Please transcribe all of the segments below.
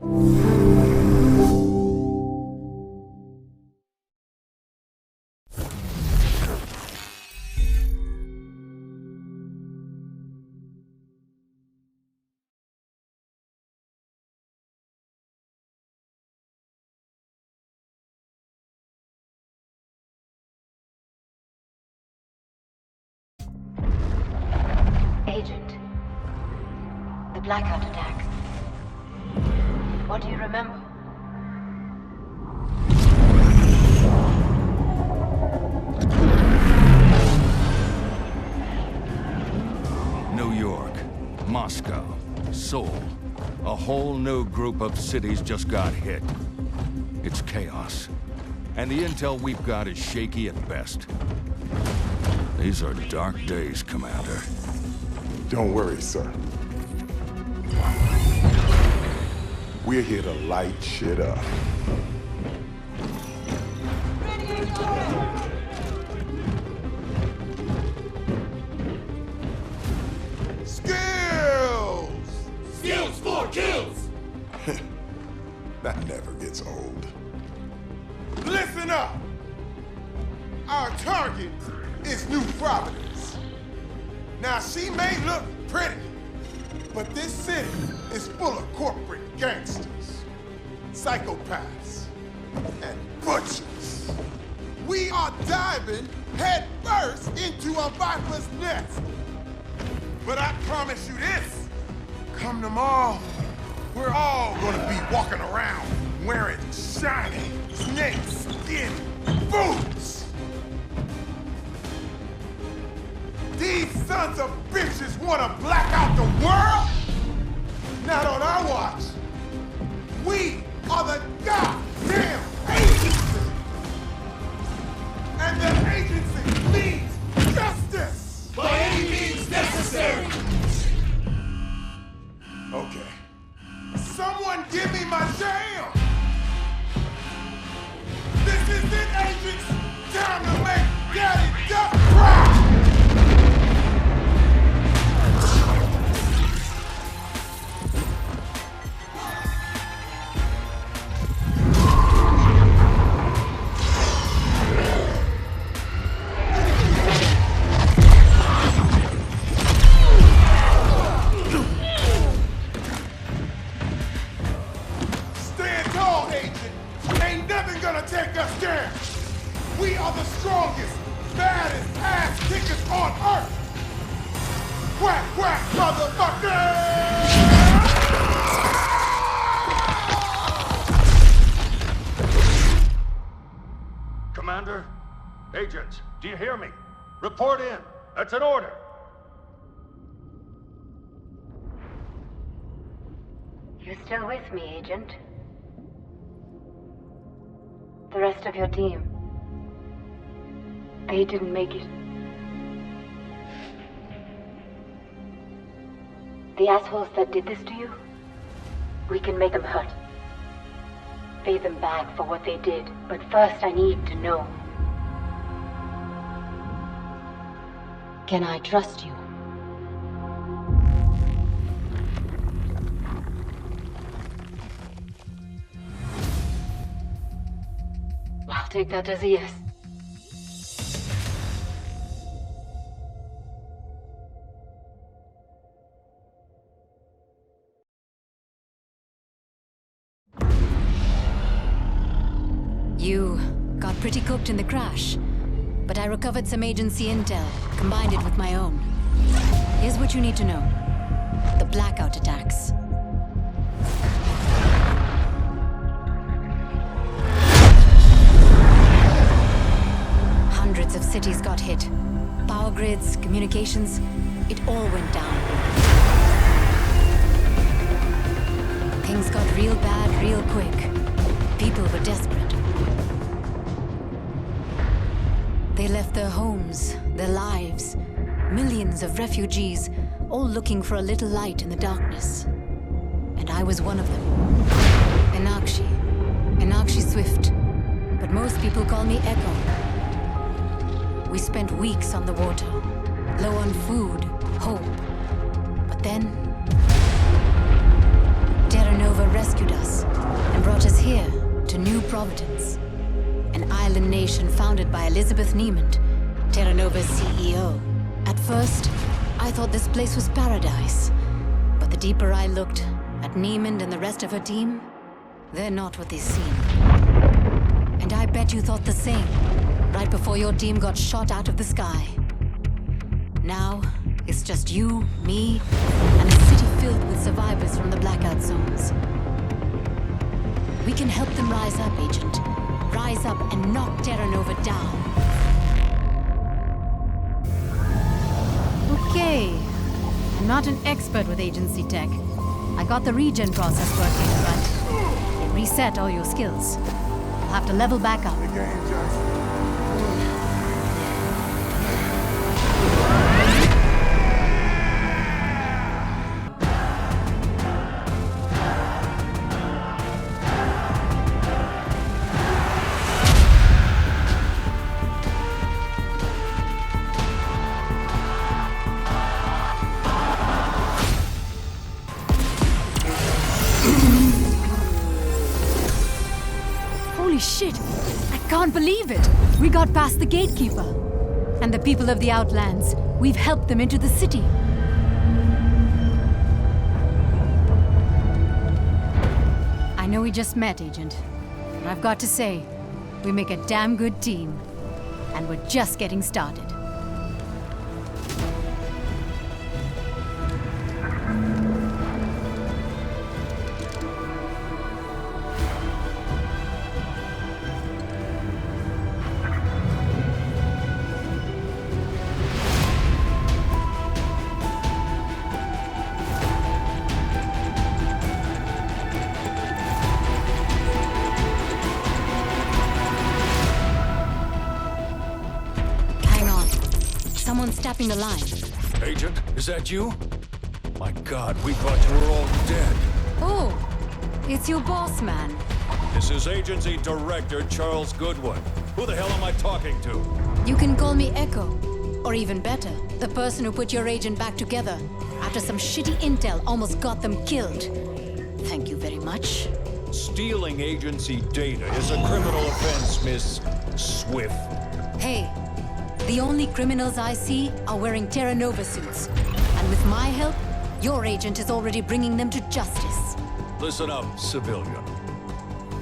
Agent, the blackout attacks. What do you remember? New York, Moscow, Seoul. A whole new group of cities just got hit. It's chaos. And the intel we've got is shaky at best. These are dark days, Commander. Don't worry, sir. We're here to light shit up. Skills! Skills for kills! That never gets old. Listen up! Our target is New Providence. Now, she may look pretty, but this city is full of corporate gangsters, psychopaths, and butchers. We are diving head first into a viper's nest. But I promise you this, come tomorrow, we're all gonna be walking around wearing shiny snake skin boots. These sons of bitches wanna black out the world? Not on our watch. We are the goddamn agency. And the agency needs justice. By any means necessary! Okay. Someone give me my jam! This is it, agents! Time to make Daddy Duck cry! We are the strongest, baddest ass kickers on Earth! Quack, quack, motherfucker! Commander? Agents, do you hear me? Report in. That's an order. You still with me, Agent? The rest of your team. They didn't make it. The assholes that did this to you, we can make them hurt. Pay them back for what they did. But first I need to know. Can I trust you? I'll take that as a yes. You got pretty cooked in the crash, but I recovered some agency intel, combined it with my own. Here's what you need to know. The blackout attacks. Hundreds of cities got hit. Power grids, communications, it all went down. Things got real bad real quick. People were desperate. They left their homes, their lives, millions of refugees, all looking for a little light in the darkness. And I was one of them. Enakshi Swift. But most people call me Echo. We spent weeks on the water, low on food, hope. But then, Terra Nova rescued us. Providence, an island nation founded by Elizabeth Niemand, Terra Nova's CEO. At first, I thought this place was paradise. But the deeper I looked at Niemand and the rest of her team, they're not what they seem. And I bet you thought the same, right before your team got shot out of the sky. Now, it's just you, me, and a city filled with survivors from the blackout zones. We can help them rise up, Agent. Rise up and knock Terra Nova down. Okay. I'm not an expert with agency tech. I got the regen process working, but it reset all your skills. You'll have to level back up. The game, Johnson. Holy shit! I can't believe it! We got past the gatekeeper. And the people of the Outlands, we've helped them into the city. I know we just met, Agent. But I've got to say, we make a damn good team. And we're just getting started. Someone's tapping the line. Agent, is that you? My God, we thought you were all dead. Oh, it's your boss, man. This is Agency Director Charles Goodwin. Who the hell am I talking to? You can call me Echo. Or even better, the person who put your agent back together after some shitty intel almost got them killed. Thank you very much. Stealing agency data is a criminal offense, Miss Swift. Hey, the only criminals I see are wearing Terra Nova suits. And with my help, your agent is already bringing them to justice. Listen up, civilian.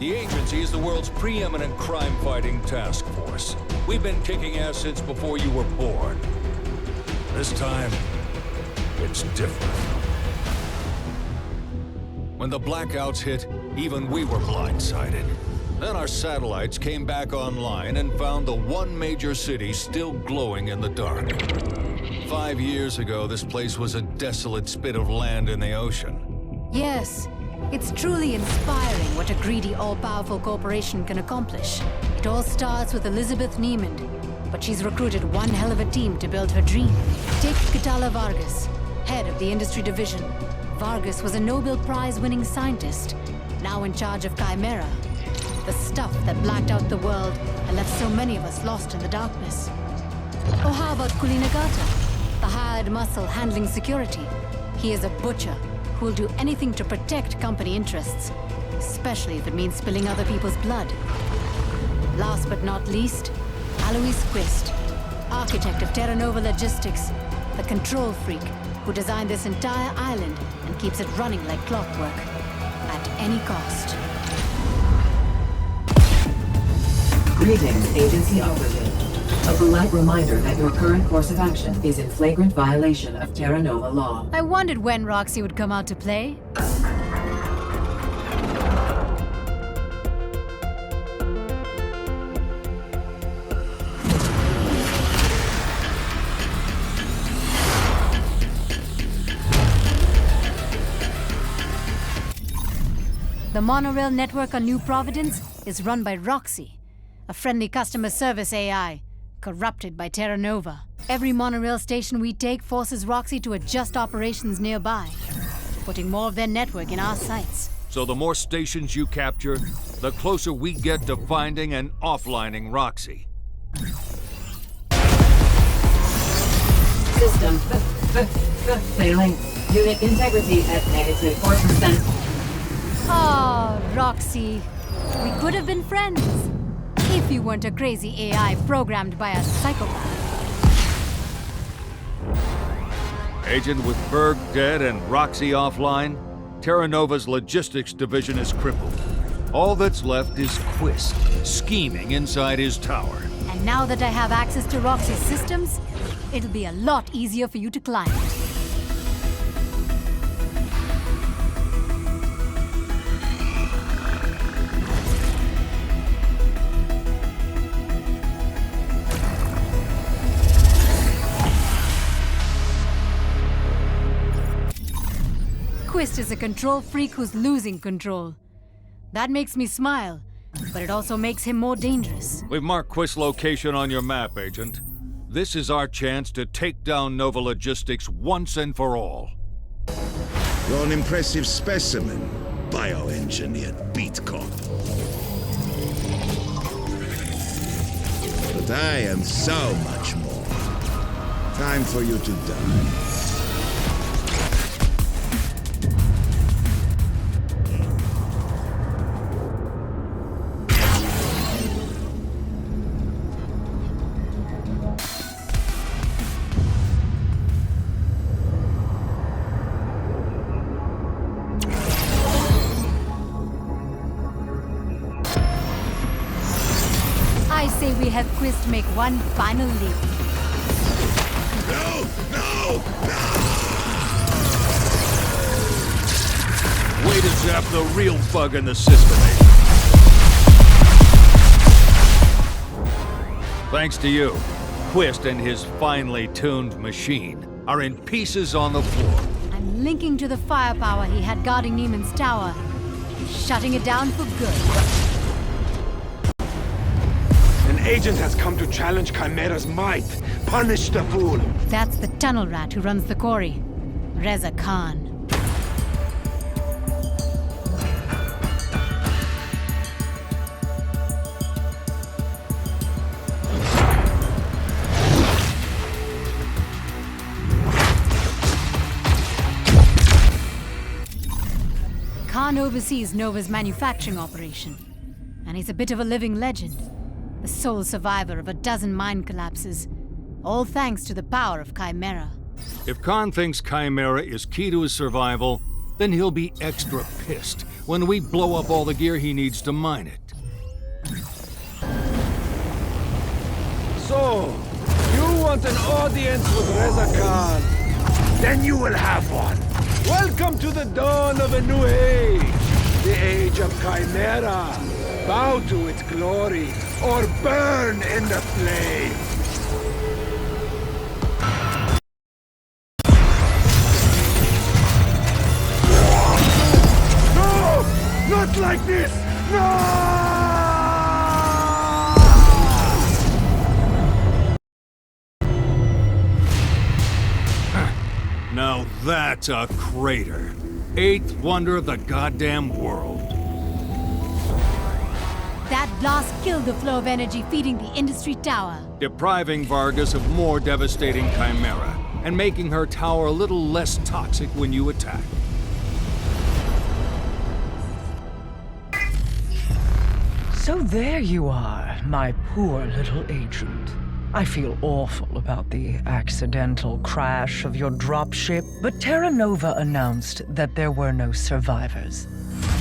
The agency is the world's preeminent crime-fighting task force. We've been kicking ass since before you were born. This time, it's different. When the blackouts hit, even we were blindsided. Then our satellites came back online and found the one major city still glowing in the dark. 5 years ago, this place was a desolate spit of land in the ocean. Yes, it's truly inspiring what a greedy, all-powerful corporation can accomplish. It all starts with Elizabeth Niemand, but she's recruited one hell of a team to build her dream. Take Catala Vargas, head of the industry division. Vargas was a Nobel Prize-winning scientist, now in charge of Chimera. The stuff that blacked out the world and left so many of us lost in the darkness. Or how about Kulinagata, the hired muscle handling security? He is a butcher who'll do anything to protect company interests, especially if it means spilling other people's blood. Last but not least, Alois Quist, architect of Terra Nova Logistics, the control freak who designed this entire island and keeps it running like clockwork, at any cost. Greetings, Agency Operative. A polite reminder that your current course of action is in flagrant violation of Terra Nova law. I wondered when Roxy would come out to play. The monorail network on New Providence is run by Roxy, a friendly customer service AI, corrupted by Terra Nova. Every monorail station we take forces Roxy to adjust operations nearby, putting more of their network in our sights. So the more stations you capture, the closer we get to finding and offlining Roxy. System failing. Unit integrity at -4%. Oh, Roxy. We could have been friends. If you weren't a crazy AI programmed by a psychopath. Agent, with Berg dead and Roxy offline, Terra Nova's logistics division is crippled. All that's left is Quist, scheming inside his tower. And now that I have access to Roxy's systems, it'll be a lot easier for you to climb it. Quist is a control freak who's losing control. That makes me smile, but it also makes him more dangerous. We've marked Quist's location on your map, Agent. This is our chance to take down Nova Logistics once and for all. You're an impressive specimen, bioengineered beat cop. But I am so much more. Time for you to die. I say we have Quist make one final leap. No! No! Way to zap the real bug in the system, Agent. Thanks to you, Quist and his finely tuned machine are in pieces on the floor. I'm linking to the firepower he had guarding Niemand's tower. Shutting it down for good. An agent has come to challenge Chimera's might. Punish the fool. That's the tunnel rat who runs the quarry. Reza Khan. Khan oversees Nova's manufacturing operation, and he's a bit of a living legend. The sole survivor of a dozen mine collapses, all thanks to the power of Chimera. If Khan thinks Chimera is key to his survival, then he'll be extra pissed when we blow up all the gear he needs to mine it. So, you want an audience with Reza Khan? Then you will have one. Welcome to the dawn of a new age. The age of Chimera. Bow to its glory, or burn in the flame. No! Not like this! No! Now that's a crater. Eighth wonder of the goddamn world. That blast killed the flow of energy feeding the industry tower. Depriving Vargas of more devastating Chimera, and making her tower a little less toxic when you attack. So there you are, my poor little agent. I feel awful about the accidental crash of your dropship, but Terra Nova announced that there were no survivors.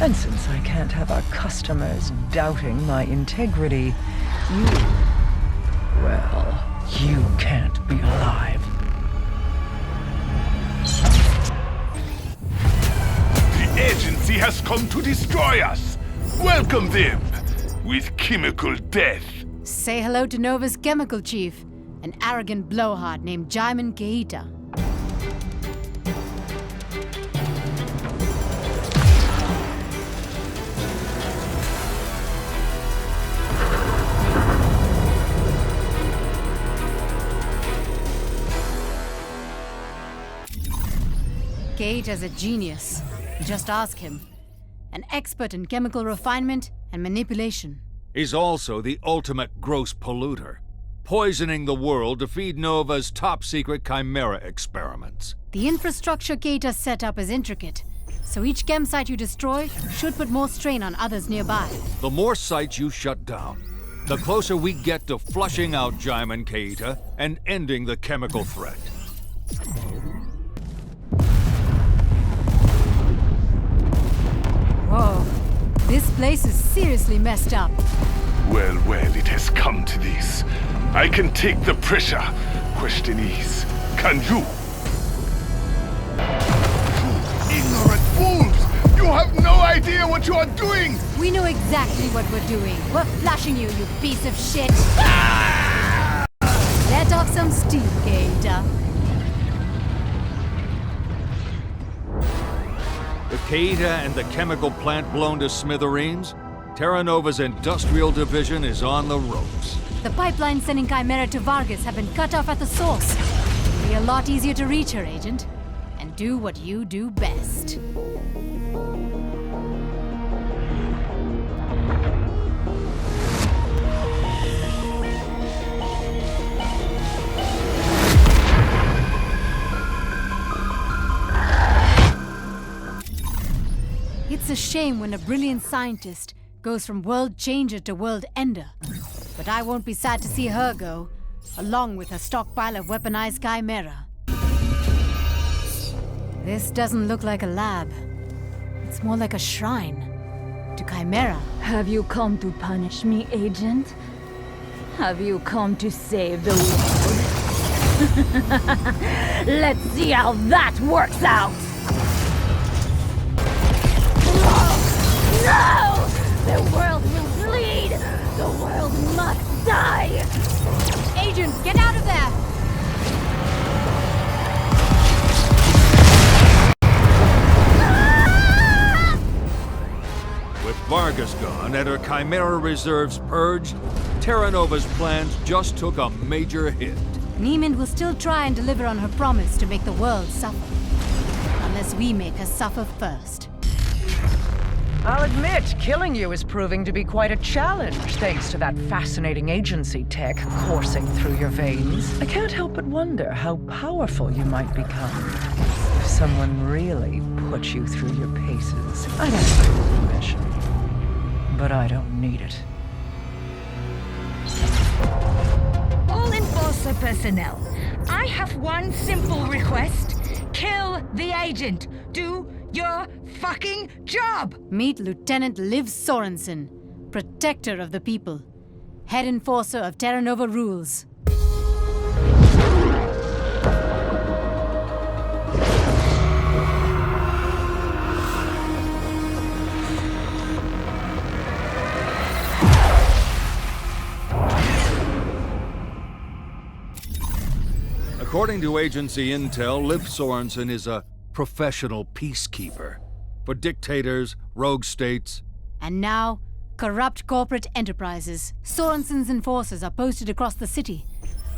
And since I can't have our customers doubting my integrity, you can't be alive. The agency has come to destroy us. Welcome them with chemical death. Say hello to Nova's chemical chief, an arrogant blowhard named Jaimin Keita. Keita's a genius. Just ask him. An expert in chemical refinement and manipulation. He's also the ultimate gross polluter, poisoning the world to feed Nova's top-secret Chimera experiments. The infrastructure Keita set up is intricate, So each chem site you destroy should put more strain on others nearby. The more sites you shut down, the closer we get to flushing out Jaimin Keita and ending the chemical threat. Whoa, this place is seriously messed up. Well, it has come to this. I can take the pressure. Question is, can you? You ignorant fools! You have no idea what you are doing! We know exactly what we're doing. We're flushing you, you piece of shit! Let off some steam, Keita. The Keita and the chemical plant blown to smithereens? Terra Nova's industrial division is on the ropes. The pipeline sending Chimera to Vargas have been cut off at the source. It'll be a lot easier to reach her, Agent. And do what you do best. It's a shame when a brilliant scientist goes from world changer to world ender. But I won't be sad to see her go, along with her stockpile of weaponized Chimera. This doesn't look like a lab. It's more like a shrine to Chimera. Have you come to punish me, Agent? Have you come to save the world? Let's see how that works out! No! The world will bleed! The world must die! Agent, get out of there! With Vargas gone and her Chimera reserves purged, Terra Nova's plans just took a major hit. Niemand will still try and deliver on her promise to make the world suffer. Unless we make her suffer first. I'll admit, killing you is proving to be quite a challenge, thanks to that fascinating agency tech coursing through your veins. I can't help but wonder how powerful you might become if someone really put you through your paces. I'd ask for permission, but I don't need it. All Enforcer personnel, I have one simple request. Kill the agent. Do your fucking job! Meet Lieutenant Liv Sorensen, protector of the people, head enforcer of Terra Nova rules. According to agency intel, Liv Sorensen is a professional peacekeeper for dictators, rogue states, And now, corrupt corporate enterprises. Sorensen's enforcers are posted across the city.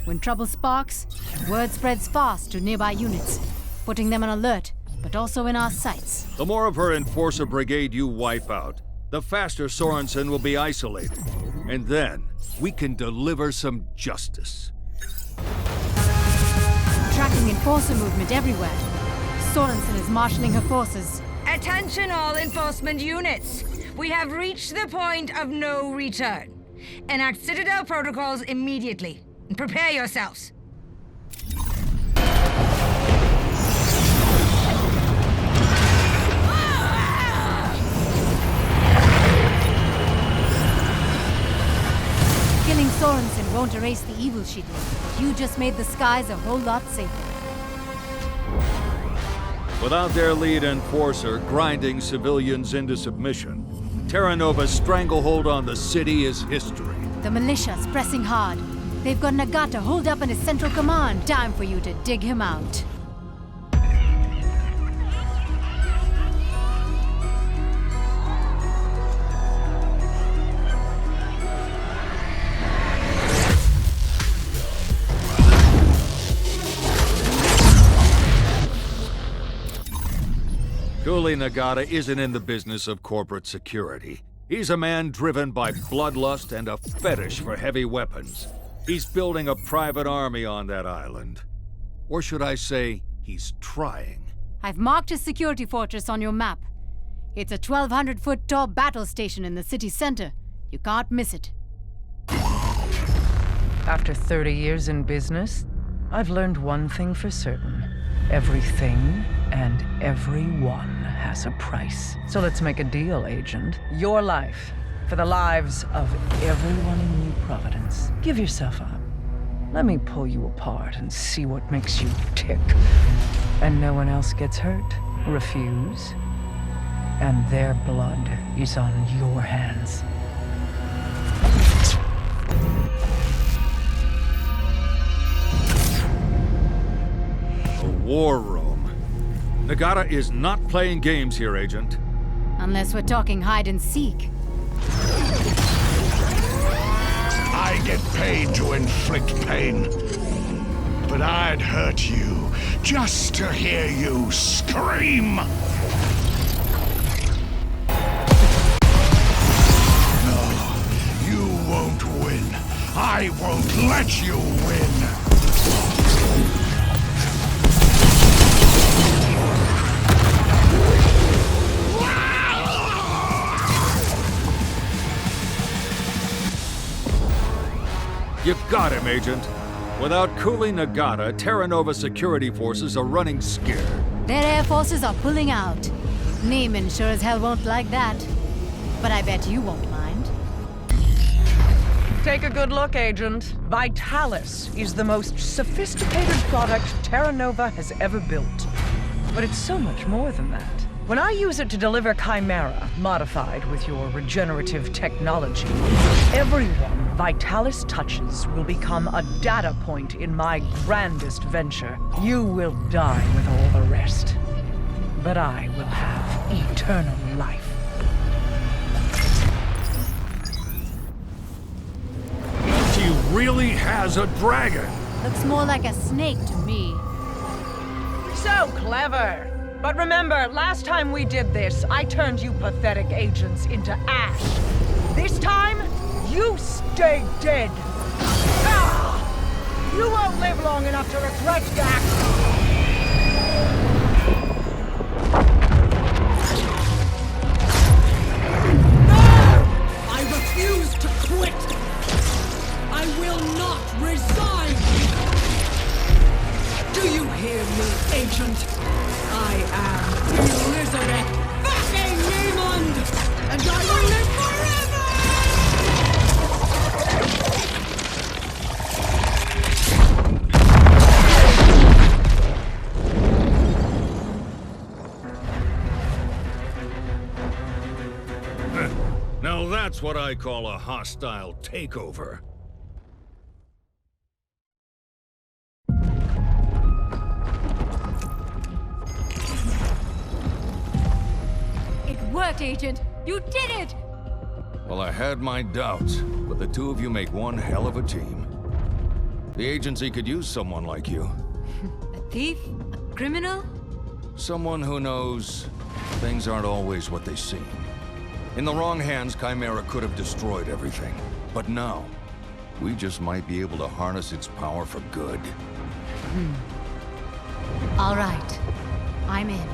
When trouble sparks, word spreads fast to nearby units, putting them on alert, but also in our sights. The more of her enforcer brigade you wipe out, the faster Sorensen will be isolated. And then, we can deliver some justice. Tracking enforcer movement everywhere. Sorensen is marshalling her forces. Attention all enforcement units! We have reached the point of no return. Enact Citadel protocols immediately. And prepare yourselves. Killing Sorensen won't erase the evil she did. You just made the skies a whole lot safer. Without their lead enforcer grinding civilians into submission, Terra Nova's stranglehold on the city is history. The militia's pressing hard. They've got Nagata holed up in his central command. Time for you to dig him out. Cooley Nagata isn't in the business of corporate security. He's a man driven by bloodlust and a fetish for heavy weapons. He's building a private army on that island. Or should I say, he's trying. I've marked a security fortress on your map. It's a 1,200-foot tall battle station in the city center. You can't miss it. After 30 years in business, I've learned one thing for certain. Everything and everyone has a price. So let's make a deal, Agent. Your life for the lives of everyone in New Providence. Give yourself up. Let me pull you apart and see what makes you tick. And no one else gets hurt. Refuse, and their blood is on your hands. A war room. Nagata is not playing games here, Agent. Unless we're talking hide and seek. I get paid to inflict pain. But I'd hurt you just to hear you scream. No, you won't win. I won't let you win. You got him, Agent. Without cooling Nagata, Terra Nova security forces are running scared. Their air forces are pulling out. Niemand sure as hell won't like that. But I bet you won't mind. Take a good look, Agent. Vitalis is the most sophisticated product Terra Nova has ever built. But it's so much more than that. When I use it to deliver Chimera, modified with your regenerative technology, everyone Vitalis touches will become a data point in my grandest venture. You will die with all the rest. But I will have eternal life. She really has a dragon. Looks more like a snake to me. So clever! But remember, last time we did this, I turned you pathetic agents into ash. This time, you stay dead. Ah! You won't live long enough to regret that. I refuse to quit! I will not resign! Do you hear me, Agent? I am Elizabeth fucking Niemand! And I will live forever! Now that's what I call a hostile takeover. Worked, Agent! You did it! Well, I had my doubts, but the two of you make one hell of a team. The agency could use someone like you. A thief? A criminal? Someone who knows things aren't always what they seem. In the wrong hands, Chimera could have destroyed everything. But now, we just might be able to harness its power for good. All right. I'm in.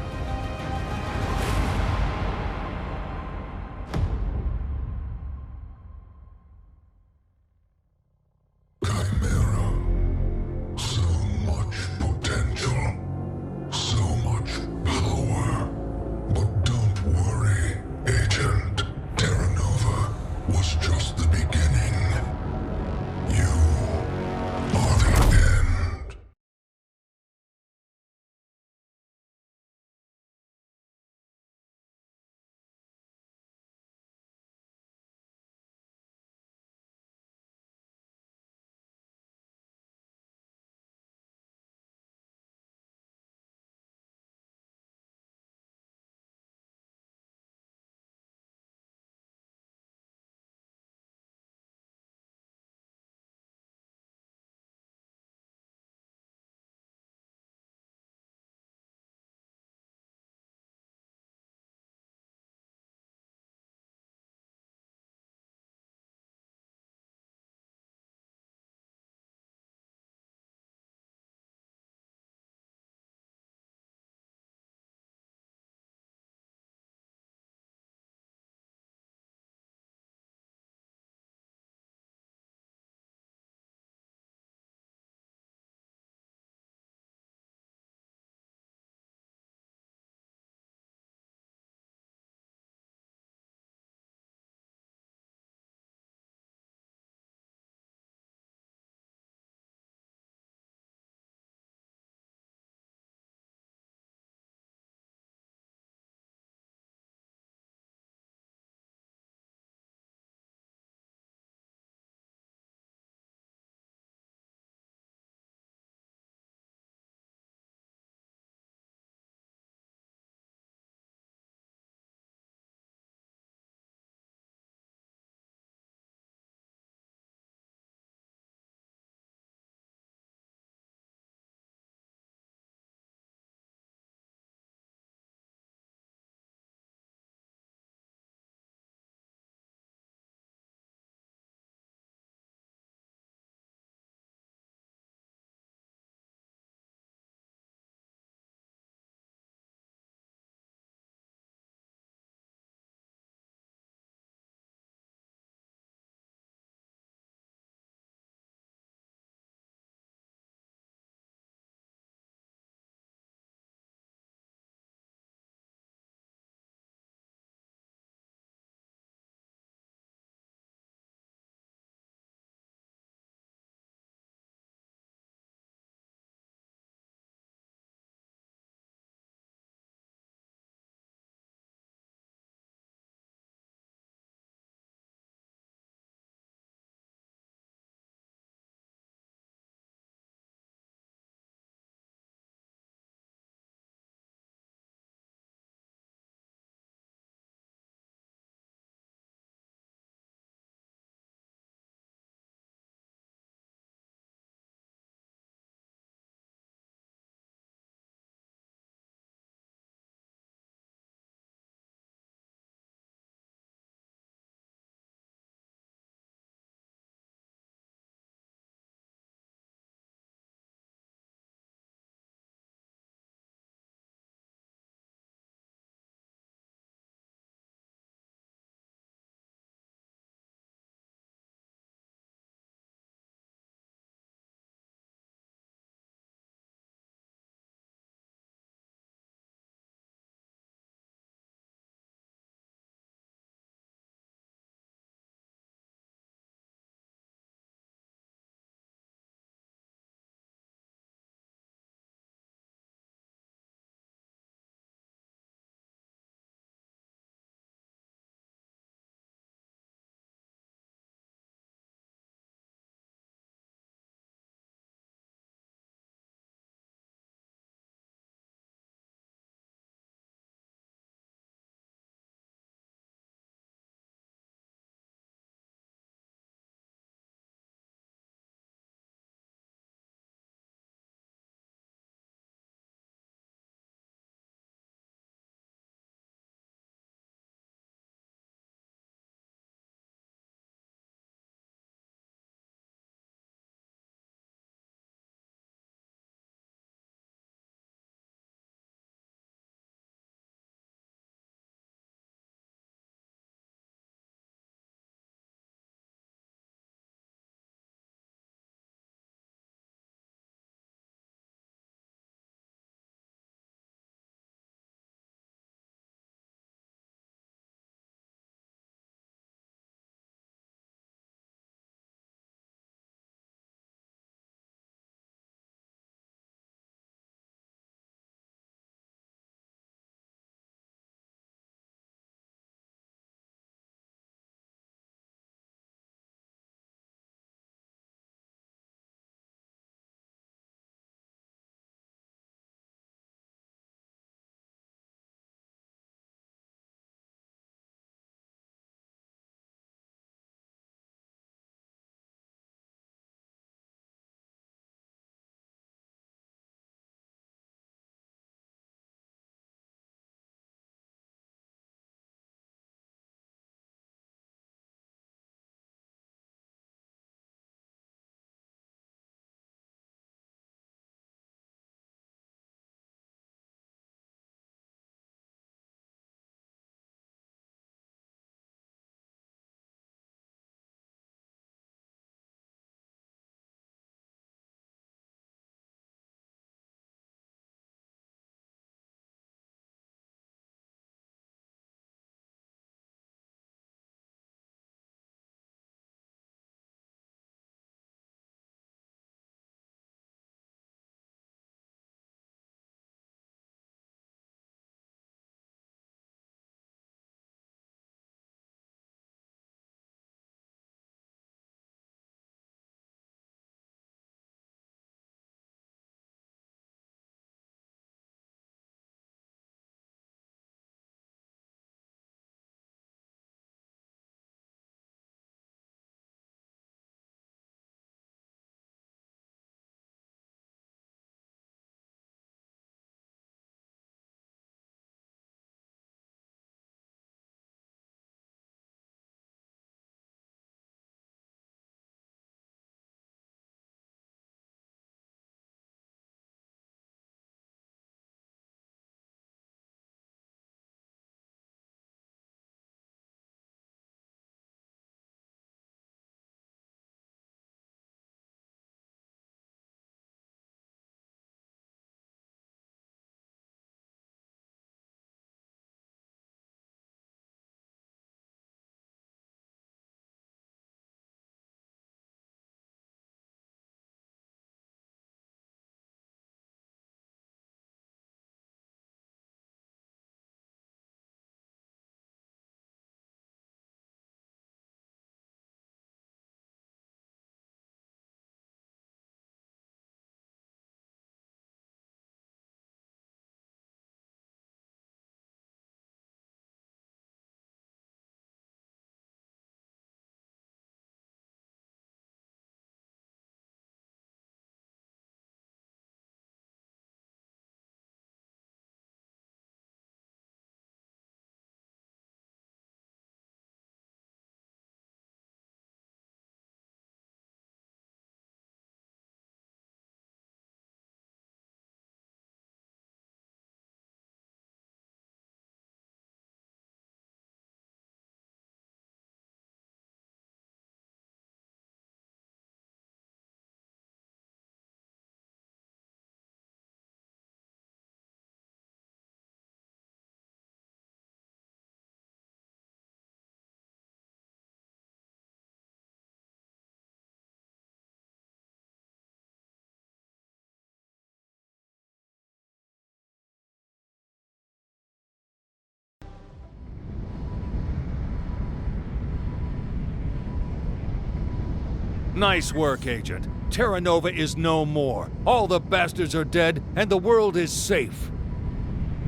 Nice work, Agent. Terra Nova is no more. All the bastards are dead, and the world is safe.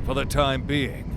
For the time being.